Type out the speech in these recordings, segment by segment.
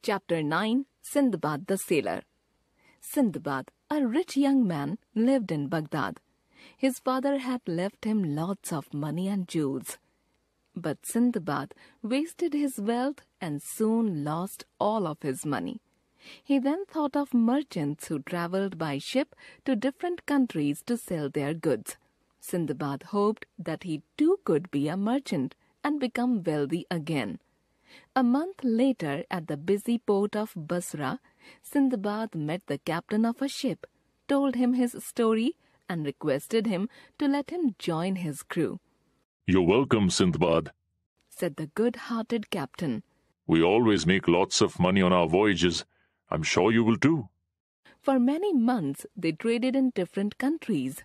Chapter 9 Sindbad the Sailor. Sindbad, a rich young man, lived in Baghdad. His father had left him lots of money and jewels. But Sindbad wasted his wealth and soon lost all of his money. He then thought of merchants who travelled by ship to different countries to sell their goods. Sindbad hoped that he too could be a merchant and become wealthy again. A month later, at the busy port of Basra, Sindbad met the captain of a ship, told him his story, and requested him to let him join his crew. "You're welcome, Sindbad," said the good-hearted captain. "We always make lots of money on our voyages. I'm sure you will too." For many months, they traded in different countries.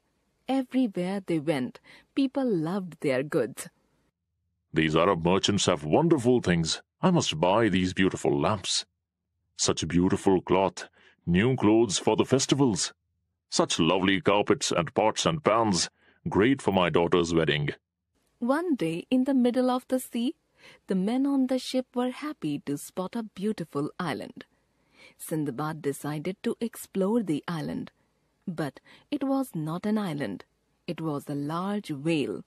Everywhere they went, people loved their goods. "These Arab merchants have wonderful things. I must buy these beautiful lamps. Such beautiful cloth, new clothes for the festivals. Such lovely carpets and pots and pans, great for my daughter's wedding." One day, in the middle of the sea, the men on the ship were happy to spot a beautiful island. Sindbad decided to explore the island. But it was not an island. It was a large whale.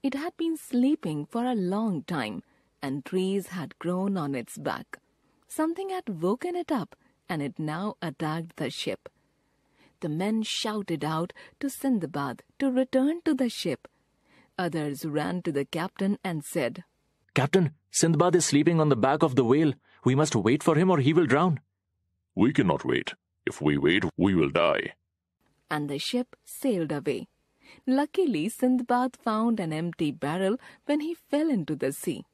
It had been sleeping for a long time, and trees had grown on its back. Something had woken it up, and it now attacked the ship. The men shouted out to Sindbad to return to the ship. Others ran to the captain and said, "Captain, Sindbad is sleeping on the back of the whale. We must wait for him or he will drown." "We cannot wait. If we wait, we will die." And the ship sailed away. Luckily, Sindbad found an empty barrel when he fell into the sea.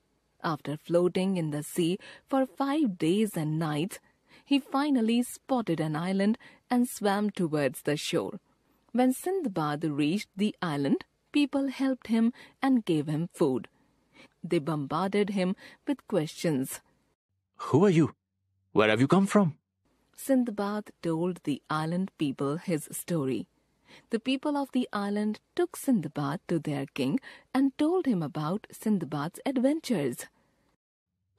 After floating in the sea for 5 days and nights, he finally spotted an island and swam towards the shore. When Sindbad reached the island, people helped him and gave him food. They bombarded him with questions. "Who are you? Where have you come from?" Sindbad told the island people his story. The people of the island took Sindbad to their king and told him about Sindbad's adventures.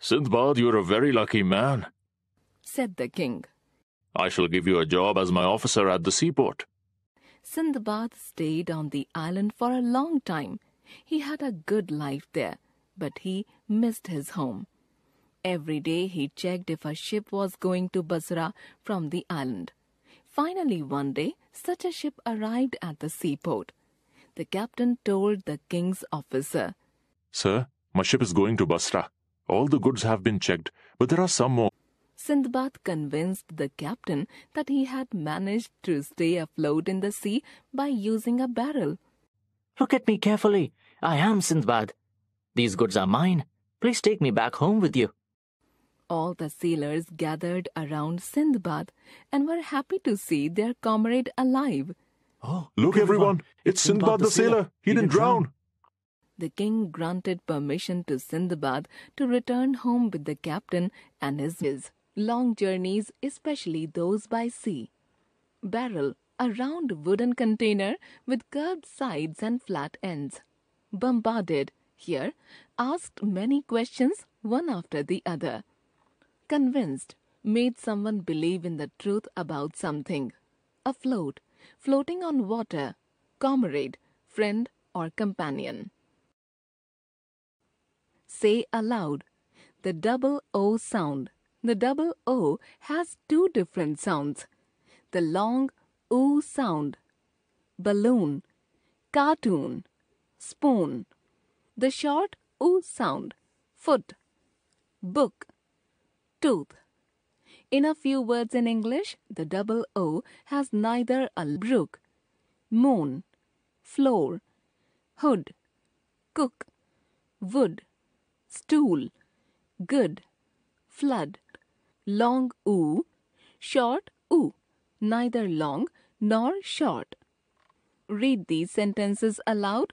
"Sindbad, you're a very lucky man," said the king. "I shall give you a job as my officer at the seaport." Sindbad stayed on the island for a long time. He had a good life there, but he missed his home. Every day he checked if a ship was going to Basra from the island. Finally, one day, such a ship arrived at the seaport. The captain told the king's officer, "Sir, my ship is going to Basra. All the goods have been checked, but there are some more." Sindbad convinced the captain that he had managed to stay afloat in the sea by using a barrel. "Look at me carefully. I am Sindbad. These goods are mine. Please take me back home with you." All the sailors gathered around Sindbad and were happy to see their comrade alive. "Oh, Look, everyone! It's Sindbad the sailor! He didn't drown!" The king granted permission to Sindbad to return home with the captain and his long journeys, especially those by sea. Barrel, a round wooden container with curved sides and flat ends. Bombarded, here, asked many questions, one after the other. Convinced, made someone believe in the truth about something. Afloat, floating on water. Comrade, friend or companion. Say aloud. The double O sound. The double O has 2 different sounds. The long oo sound. Balloon, cartoon, spoon. The short oo sound. Foot, book, tooth. In a few words in English, the double O has neither a brook, moon, floor, hood, cook, wood, stool, good, flood, long oo, short oo, neither long nor short. Read these sentences aloud.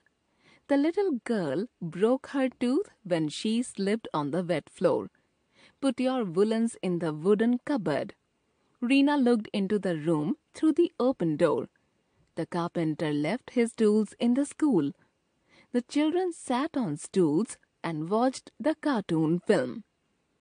The little girl broke her tooth when she slipped on the wet floor. Put your woolens in the wooden cupboard. Reena looked into the room through the open door. The carpenter left his tools in the school. The children sat on stools and watched the cartoon film.